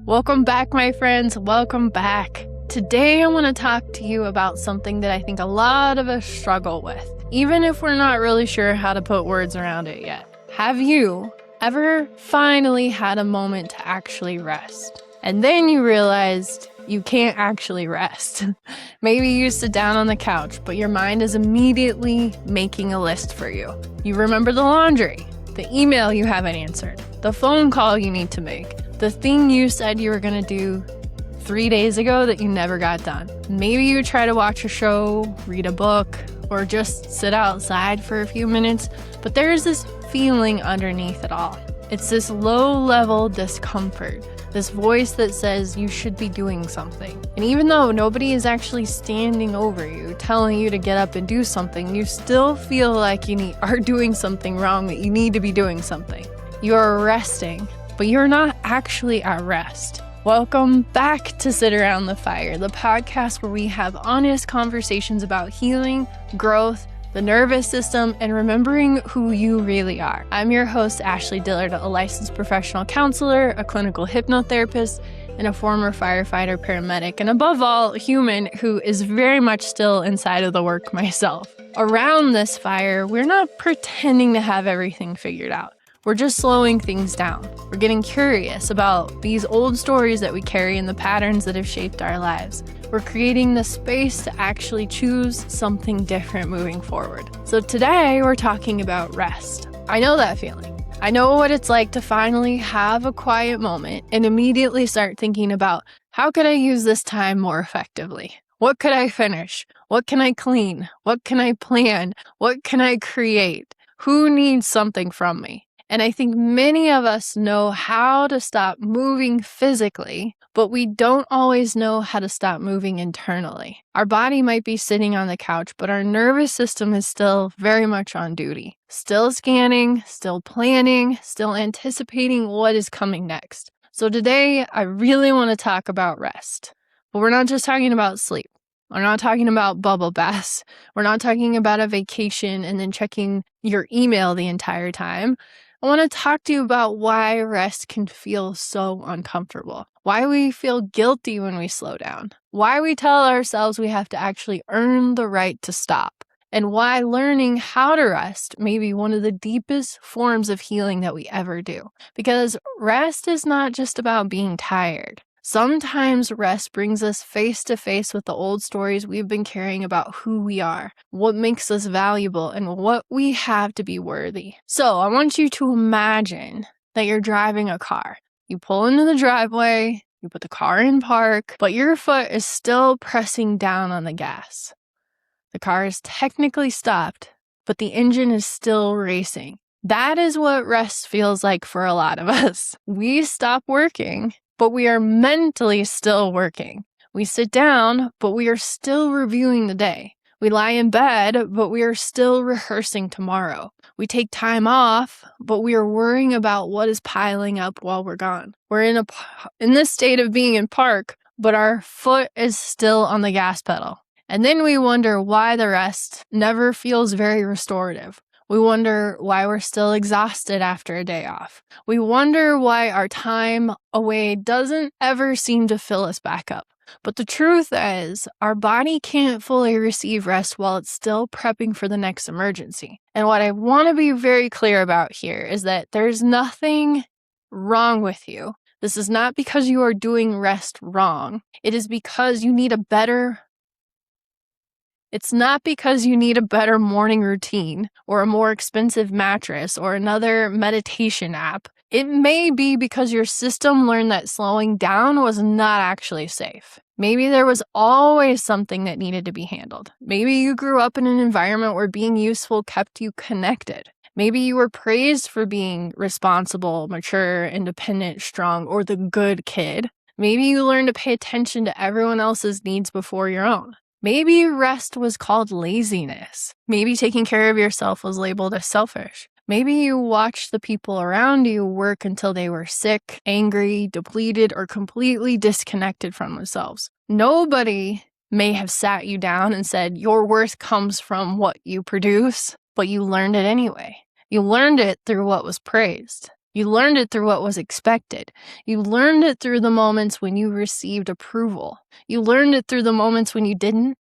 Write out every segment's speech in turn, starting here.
Welcome back, my friends. Welcome back. Today, I want to talk to you about something that I think a lot of us struggle with, even if we're not really sure how to put words around it yet. Have you ever finally had a moment to actually rest? And then you realized you can't actually rest. Maybe you sit down on the couch, but your mind is immediately making a list for you. You remember the laundry, the email you haven't answered, the phone call you need to make, the thing you said you were going to do 3 days ago that you never got done. Maybe you try to watch a show, read a book, or just sit outside for a few minutes, but there's this feeling underneath it all. It's this low-level discomfort, this voice that says you should be doing something. And even though nobody is actually standing over you, telling you to get up and do something, you still feel like you are doing something wrong, that you need to be doing something. You are resting, but you're not actually at rest. Welcome back to Sit Around the Fire, the podcast where we have honest conversations about healing, growth, the nervous system, and remembering who you really are. I'm your host, Ashlea Dillard, a licensed professional counselor, a clinical hypnotherapist, and a former firefighter paramedic, and above all, a human who is very much still inside of the work myself. Around this fire, we're not pretending to have everything figured out. We're just slowing things down. We're getting curious about these old stories that we carry and the patterns that have shaped our lives. We're creating the space to actually choose something different moving forward. So today we're talking about rest. I know that feeling. I know what it's like to finally have a quiet moment and immediately start thinking about, how could I use this time more effectively? What could I finish? What can I clean? What can I plan? What can I create? Who needs something from me? And I think many of us know how to stop moving physically, but we don't always know how to stop moving internally. Our body might be sitting on the couch, but our nervous system is still very much on duty. Still scanning, still planning, still anticipating what is coming next. So today, I really want to talk about rest. But we're not just talking about sleep. We're not talking about bubble baths. We're not talking about a vacation and then checking your email the entire time. I want to talk to you about why rest can feel so uncomfortable, why we feel guilty when we slow down, why we tell ourselves we have to actually earn the right to stop, and why learning how to rest may be one of the deepest forms of healing that we ever do. Because rest is not just about being tired. Sometimes rest brings us face to face with the old stories we've been carrying about who we are, what makes us valuable, and what we have to be worthy. So I want you to imagine that you're driving a car. You pull into the driveway, you put the car in park, but your foot is still pressing down on the gas. The car is technically stopped, but the engine is still racing. That is what rest feels like for a lot of us. We stop working, but we are mentally still working. We sit down, but we are still reviewing the day. We lie in bed, but we are still rehearsing tomorrow. We take time off, but we are worrying about what is piling up while we're gone. We're in this state of being in park, but our foot is still on the gas pedal. And then we wonder why the rest never feels very restorative. We wonder why we're still exhausted after a day off. We wonder why our time away doesn't ever seem to fill us back up. But the truth is, our body can't fully receive rest while it's still prepping for the next emergency. And what I want to be very clear about here is that there's nothing wrong with you. This is not because you are doing rest wrong. It's not because you need a better morning routine or a more expensive mattress or another meditation app. It may be because your system learned that slowing down was not actually safe. Maybe there was always something that needed to be handled. Maybe you grew up in an environment where being useful kept you connected. Maybe you were praised for being responsible, mature, independent, strong, or the good kid. Maybe you learned to pay attention to everyone else's needs before your own. Maybe rest was called laziness. Maybe taking care of yourself was labeled as selfish. Maybe you watched the people around you work until they were sick, angry, depleted, or completely disconnected from themselves. Nobody may have sat you down and said, your worth comes from what you produce, but you learned it anyway. You learned it through what was praised. You learned it through what was expected. You learned it through the moments when you received approval. You learned it through the moments when you didn't,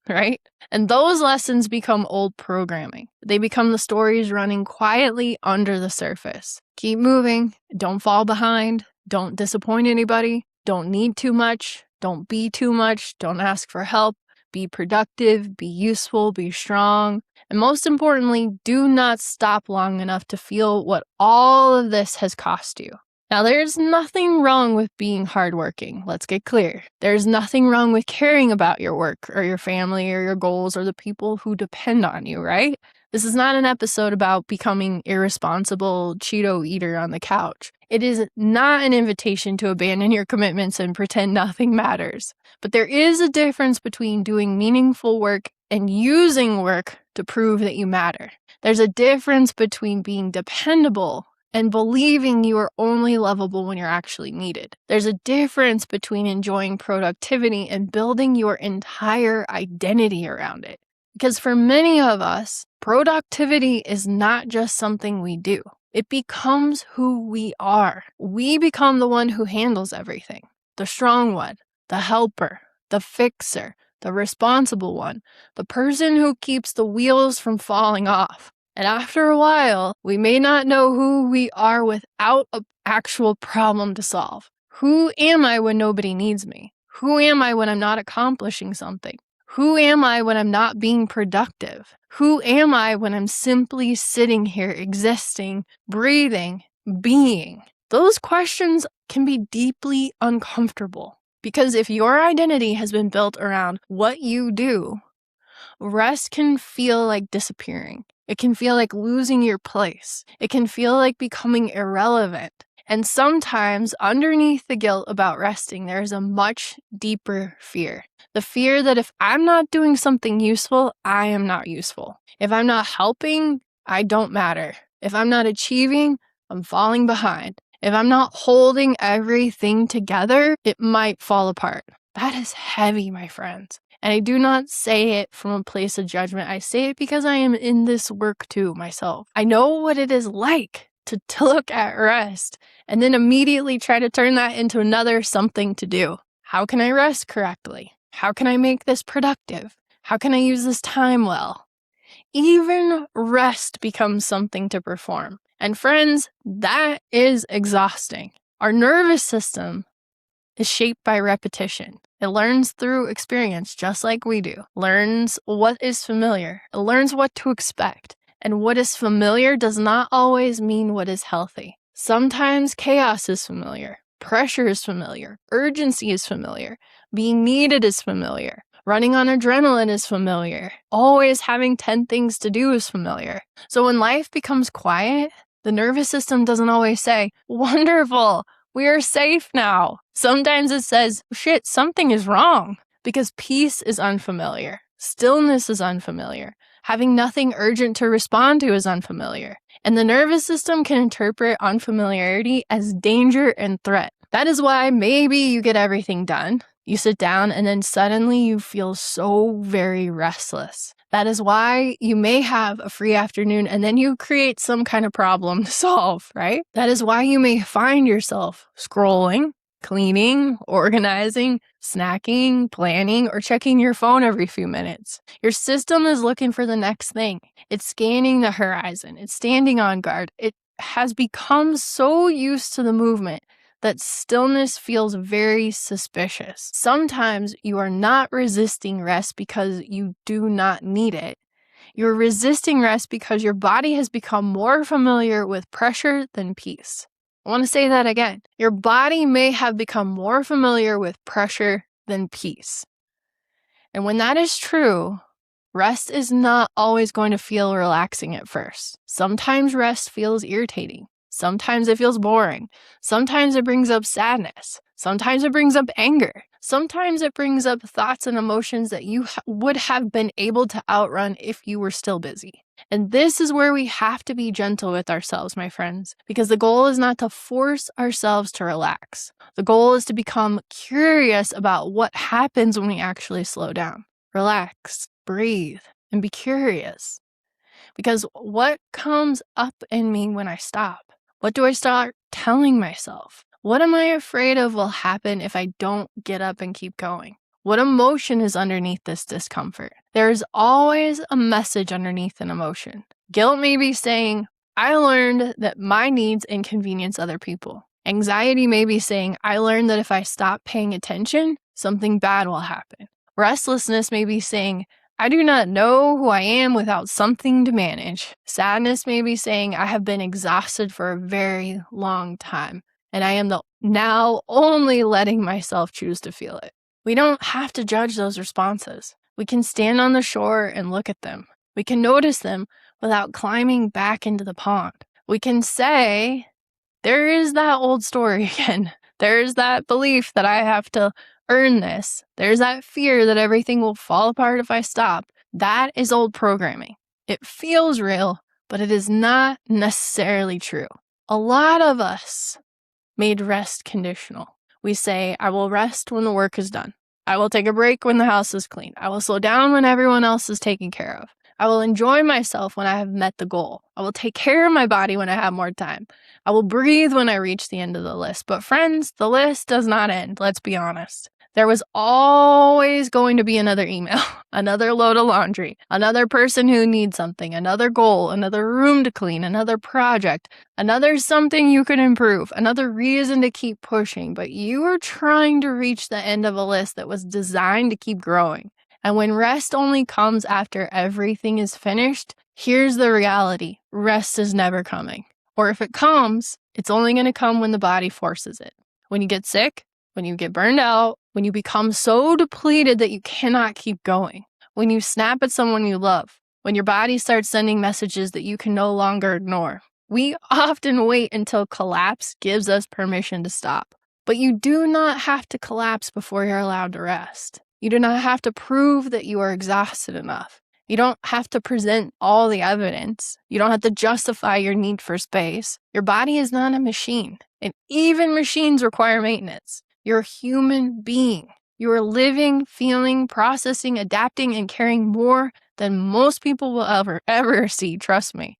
right? And those lessons become old programming. They become the stories running quietly under the surface. Keep moving. Don't fall behind. Don't disappoint anybody. Don't need too much. Don't be too much. Don't ask for help. Be productive. Be useful. Be strong. And most importantly, do not stop long enough to feel what all of this has cost you. Now, there's nothing wrong with being hardworking. Let's get clear. There's nothing wrong with caring about your work or your family or your goals or the people who depend on you, right? This is not an episode about becoming irresponsible Cheeto eater on the couch. It is not an invitation to abandon your commitments and pretend nothing matters. But there is a difference between doing meaningful work and using work to prove that you matter. There's a difference between being dependable and believing you are only lovable when you're actually needed. There's a difference between enjoying productivity and building your entire identity around it. Because for many of us, productivity is not just something we do. It becomes who we are. We become the one who handles everything. The strong one, the helper, the fixer, the responsible one, the person who keeps the wheels from falling off. And after a while, we may not know who we are without an actual problem to solve. Who am I when nobody needs me? Who am I when I'm not accomplishing something? Who am I when I'm not being productive? Who am I when I'm simply sitting here existing, breathing, being? Those questions can be deeply uncomfortable because if your identity has been built around what you do, rest can feel like disappearing. It can feel like losing your place. It can feel like becoming irrelevant. And sometimes underneath the guilt about resting, there is a much deeper fear. The fear that if I'm not doing something useful, I am not useful. If I'm not helping, I don't matter. If I'm not achieving, I'm falling behind. If I'm not holding everything together, it might fall apart. That is heavy, my friends. And I do not say it from a place of judgment. I say it because I am in this work too myself. I know what it is like to look at rest and then immediately try to turn that into another something to do. How can I rest correctly? How can I make this productive? How can I use this time well? Even rest becomes something to perform. And friends, that is exhausting. Our nervous system is shaped by repetition. It learns through experience, just like we do. Learns what is familiar. It learns what to expect. And what is familiar does not always mean what is healthy. Sometimes chaos is familiar. Pressure is familiar. Urgency is familiar. Being needed is familiar. Running on adrenaline is familiar. Always having 10 things to do is familiar. So when life becomes quiet, the nervous system doesn't always say, "Wonderful, we are safe now." Sometimes it says, "Shit, something is wrong," because peace is unfamiliar. Stillness is unfamiliar. Having nothing urgent to respond to is unfamiliar. And the nervous system can interpret unfamiliarity as danger and threat. That is why maybe you get everything done. You sit down and then suddenly you feel so very restless. That is why you may have a free afternoon and then you create some kind of problem to solve, right? That is why you may find yourself scrolling, cleaning, organizing, snacking, planning, or checking your phone every few minutes. Your system is looking for the next thing. It's scanning the horizon. It's standing on guard. It has become so used to the movement that stillness feels very suspicious. Sometimes you are not resisting rest because you do not need it. You're resisting rest because your body has become more familiar with pressure than peace. I want to say that again. Your body may have become more familiar with pressure than peace. And when that is true, rest is not always going to feel relaxing at first. Sometimes rest feels irritating. Sometimes it feels boring. Sometimes it brings up sadness. Sometimes it brings up anger. Sometimes it brings up thoughts and emotions that you would have been able to outrun if you were still busy. And this is where we have to be gentle with ourselves, my friends, because the goal is not to force ourselves to relax. The goal is to become curious about what happens when we actually slow down. Relax, breathe, and be curious. Because what comes up in me when I stop? What do I start telling myself? What am I afraid of will happen if I don't get up and keep going? What emotion is underneath this discomfort? There's always a message underneath an emotion. Guilt may be saying, I learned that my needs inconvenience other people. Anxiety may be saying, I learned that if I stop paying attention, something bad will happen. Restlessness may be saying, I do not know who I am without something to manage. Sadness may be saying, I have been exhausted for a very long time, and I am now only letting myself choose to feel it. We don't have to judge those responses. We can stand on the shore and look at them. We can notice them without climbing back into the pond. We can say, there is that old story again. There's that belief that I have to earn this. There's that fear that everything will fall apart if I stop. That is old programming. It feels real, but it is not necessarily true. A lot of us made rest conditional. We say, I will rest when the work is done. I will take a break when the house is clean. I will slow down when everyone else is taken care of. I will enjoy myself when I have met the goal. I will take care of my body when I have more time. I will breathe when I reach the end of the list. But friends, the list does not end. Let's be honest. There was always going to be another email, another load of laundry, another person who needs something, another goal, another room to clean, another project, another something you could improve, another reason to keep pushing. But you are trying to reach the end of a list that was designed to keep growing. And when rest only comes after everything is finished, here's the reality. Rest is never coming. Or if it comes, it's only going to come when the body forces it. When you get sick, when you get burned out, when you become so depleted that you cannot keep going, when you snap at someone you love, when your body starts sending messages that you can no longer ignore. We often wait until collapse gives us permission to stop. But you do not have to collapse before you're allowed to rest. You do not have to prove that you are exhausted enough. You don't have to present all the evidence. You don't have to justify your need for space. Your body is not a machine, and even machines require maintenance. You're a human being. You are living, feeling, processing, adapting, and caring more than most people will ever see, trust me.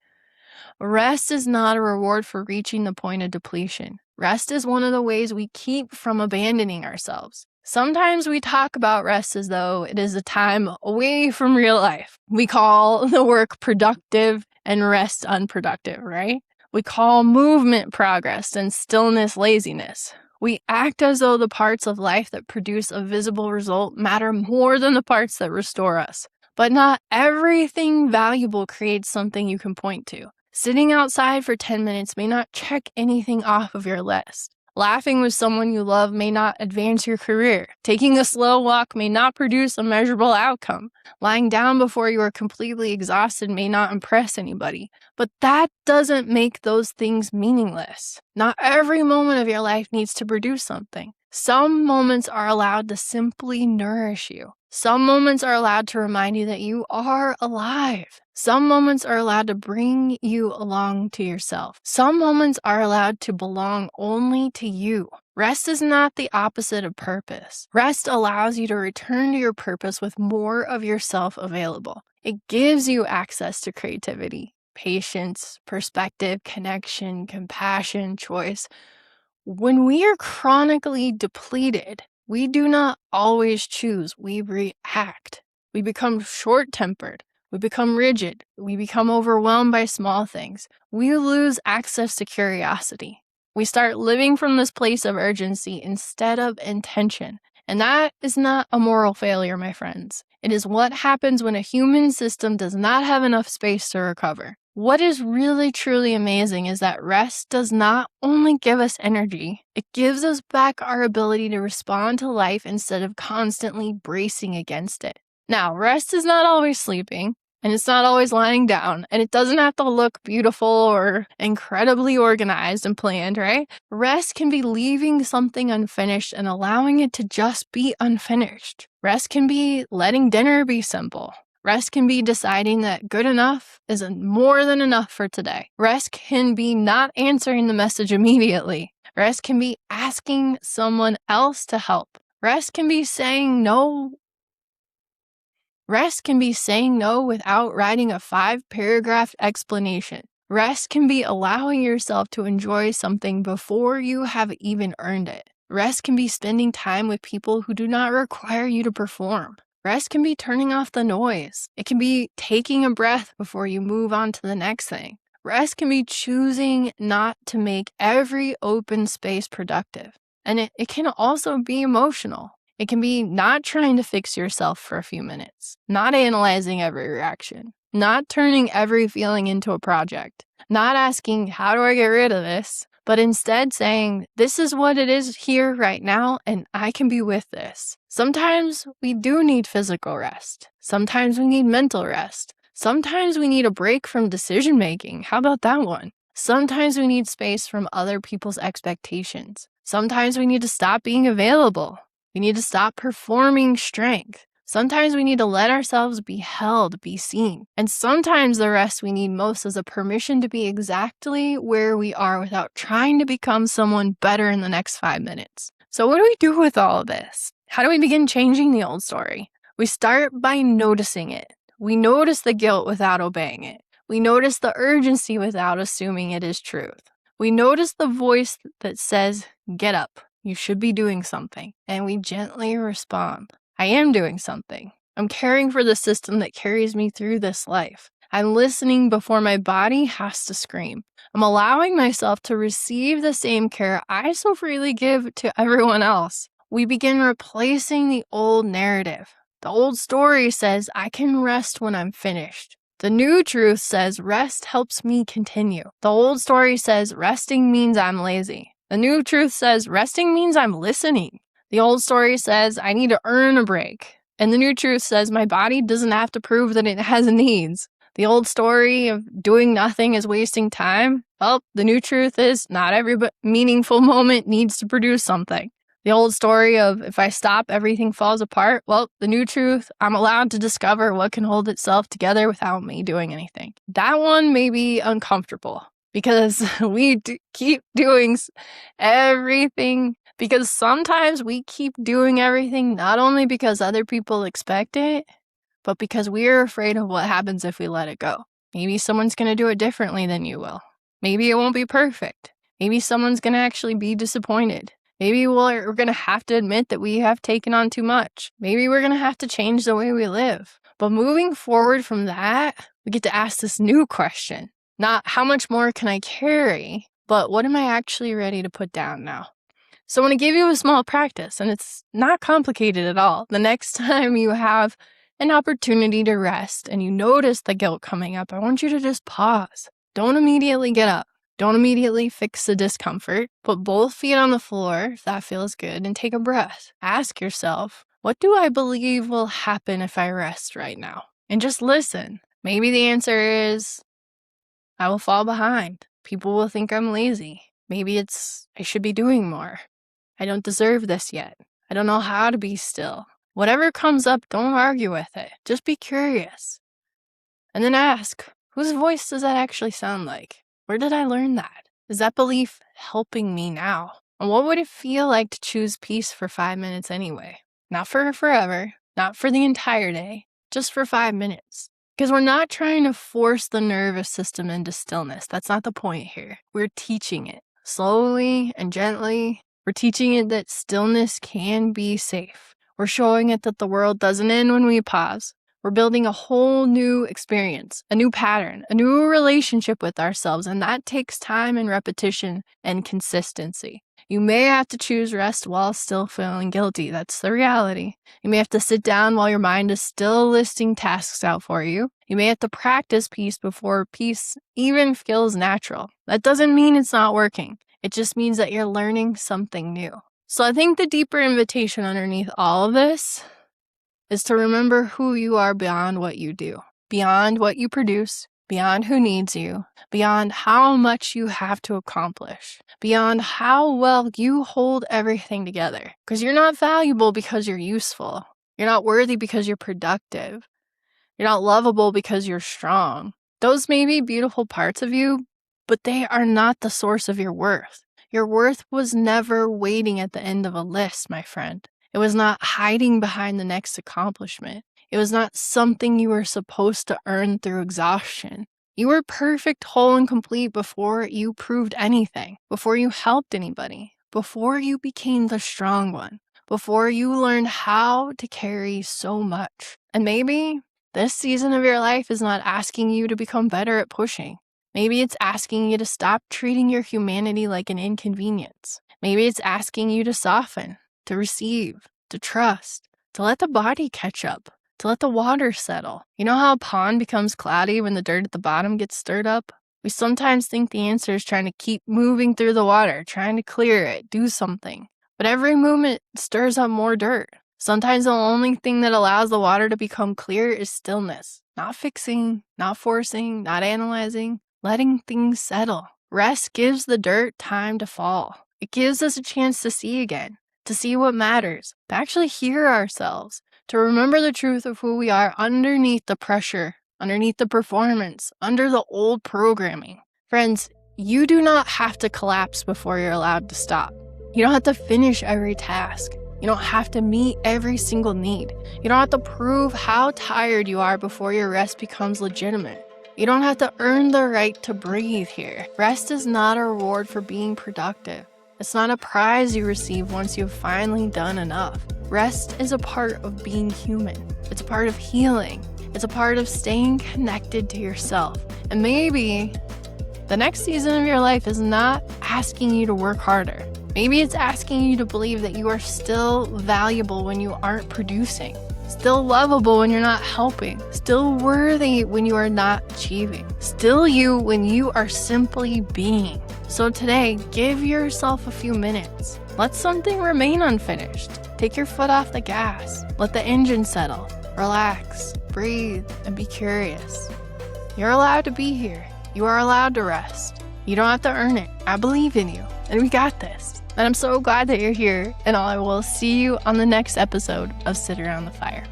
Rest is not a reward for reaching the point of depletion. Rest is one of the ways we keep from abandoning ourselves. Sometimes we talk about rest as though it is a time away from real life. We call the work productive and rest unproductive, right? We call movement progress and stillness laziness. We act as though the parts of life that produce a visible result matter more than the parts that restore us. But not everything valuable creates something you can point to. Sitting outside for 10 minutes may not check anything off of your list. Laughing with someone you love may not advance your career. Taking a slow walk may not produce a measurable outcome. Lying down before you are completely exhausted may not impress anybody. But that doesn't make those things meaningless. Not every moment of your life needs to produce something. Some moments are allowed to simply nourish you. Some moments are allowed to remind you that you are alive. Some moments are allowed to bring you along to yourself. Some moments are allowed to belong only to you. Rest is not the opposite of purpose. Rest allows you to return to your purpose with more of yourself available. It gives you access to creativity, patience, perspective, connection, compassion, choice. When we are chronically depleted, we do not always choose, we react. We become short-tempered. We become rigid. We become overwhelmed by small things. We lose access to curiosity. We start living from this place of urgency instead of intention. And that is not a moral failure, my friends. It is what happens when a human system does not have enough space to recover. What is really truly amazing is that rest does not only give us energy, it gives us back our ability to respond to life instead of constantly bracing against it. Now, rest is not always sleeping, and it's not always lying down, and it doesn't have to look beautiful or incredibly organized and planned, right? Rest can be leaving something unfinished and allowing it to just be unfinished. Rest can be letting dinner be simple. Rest can be deciding that good enough is more than enough for today. Rest can be not answering the message immediately. Rest can be asking someone else to help. Rest can be saying no. Rest can be saying no without writing a 5-paragraph explanation. Rest can be allowing yourself to enjoy something before you have even earned it. Rest can be spending time with people who do not require you to perform. Rest can be turning off the noise. It can be taking a breath before you move on to the next thing. Rest can be choosing not to make every open space productive. And it can also be emotional. It can be not trying to fix yourself for a few minutes, not analyzing every reaction, not turning every feeling into a project, not asking, how do I get rid of this? But instead saying, this is what it is here right now, and I can be with this. Sometimes we do need physical rest. Sometimes we need mental rest. Sometimes we need a break from decision making. How about that one? Sometimes we need space from other people's expectations. Sometimes we need to stop being available. We need to stop performing strength. Sometimes we need to let ourselves be held, be seen. And sometimes the rest we need most is a permission to be exactly where we are without trying to become someone better in the next 5 minutes. So what do we do with all of this? How do we begin changing the old story? We start by noticing it. We notice the guilt without obeying it. We notice the urgency without assuming it is truth. We notice the voice that says, get up, you should be doing something. And we gently respond, I am doing something. I'm caring for the system that carries me through this life. I'm listening before my body has to scream. I'm allowing myself to receive the same care I so freely give to everyone else. We begin replacing the old narrative. The old story says, I can rest when I'm finished. The new truth says, rest helps me continue. The old story says, resting means I'm lazy. The new truth says, resting means I'm listening. The old story says, I need to earn a break. And the new truth says, my body doesn't have to prove that it has needs. The old story of doing nothing is wasting time. Well, the new truth is not every meaningful moment needs to produce something. The old story of if I stop, everything falls apart. Well, the new truth, I'm allowed to discover what can hold itself together without me doing anything. That one may be uncomfortable because we keep doing everything. Because sometimes we keep doing everything not only because other people expect it, but because we're afraid of what happens if we let it go. Maybe someone's going to do it differently than you will. Maybe it won't be perfect. Maybe someone's going to actually be disappointed. Maybe we're going to have to admit that we have taken on too much. Maybe we're going to have to change the way we live. But moving forward from that, we get to ask this new question. Not how much more can I carry, but what am I actually ready to put down now? So I want to give you a small practice, and it's not complicated at all. The next time you have an opportunity to rest and you notice the guilt coming up, I want you to just pause. Don't immediately get up. Don't immediately fix the discomfort. Put both feet on the floor, if that feels good, and take a breath. Ask yourself, what do I believe will happen if I rest right now? And just listen. Maybe the answer is, I will fall behind. People will think I'm lazy. Maybe it's, I should be doing more. I don't deserve this yet. I don't know how to be still. Whatever comes up, don't argue with it. Just be curious. And then ask, whose voice does that actually sound like? Where did I learn that? Is that belief helping me now? And what would it feel like to choose peace for 5 minutes anyway? Not for forever, not for the entire day, just for 5 minutes. Because we're not trying to force the nervous system into stillness. That's not the point here. We're teaching it slowly and gently. We're teaching it that stillness can be safe. We're showing it that the world doesn't end when we pause. We're building a whole new experience, a new pattern, a new relationship with ourselves, and that takes time and repetition and consistency. You may have to choose rest while still feeling guilty. That's the reality. You may have to sit down while your mind is still listing tasks out for you. You may have to practice peace before peace even feels natural. That doesn't mean it's not working. It just means that you're learning something new. So I think the deeper invitation underneath all of this is to remember who you are beyond what you do, beyond what you produce, beyond who needs you, beyond how much you have to accomplish, beyond how well you hold everything together. Because you're not valuable because you're useful. You're not worthy because you're productive. You're not lovable because you're strong. Those may be beautiful parts of you, but they are not the source of your worth. Your worth was never waiting at the end of a list, my friend. It was not hiding behind the next accomplishment. It was not something you were supposed to earn through exhaustion. You were perfect, whole, and complete before you proved anything, before you helped anybody, before you became the strong one, before you learned how to carry so much. And maybe this season of your life is not asking you to become better at pushing. Maybe it's asking you to stop treating your humanity like an inconvenience. Maybe it's asking you to soften, to receive, to trust, to let the body catch up, to let the water settle. You know how a pond becomes cloudy when the dirt at the bottom gets stirred up? We sometimes think the answer is trying to keep moving through the water, trying to clear it, do something. But every movement stirs up more dirt. Sometimes the only thing that allows the water to become clear is stillness. Not fixing, not forcing, not analyzing, letting things settle. Rest gives the dirt time to fall. It gives us a chance to see again, to see what matters, to actually hear ourselves, to remember the truth of who we are underneath the pressure, underneath the performance, under the old programming. Friends, you do not have to collapse before you're allowed to stop. You don't have to finish every task. You don't have to meet every single need. You don't have to prove how tired you are before your rest becomes legitimate. You don't have to earn the right to breathe here. Rest is not a reward for being productive. It's not a prize you receive once you've finally done enough. Rest is a part of being human. It's a part of healing. It's a part of staying connected to yourself. And maybe the next season of your life is not asking you to work harder. Maybe it's asking you to believe that you are still valuable when you aren't producing, still lovable when you're not helping, still worthy when you are not achieving, still you when you are simply being. So today, give yourself a few minutes. Let something remain unfinished. Take your foot off the gas. Let the engine settle. Relax, breathe, and be curious. You're allowed to be here. You are allowed to rest. You don't have to earn it. I believe in you, and we got this. And I'm so glad that you're here, and I will see you on the next episode of Sit Around the Fire.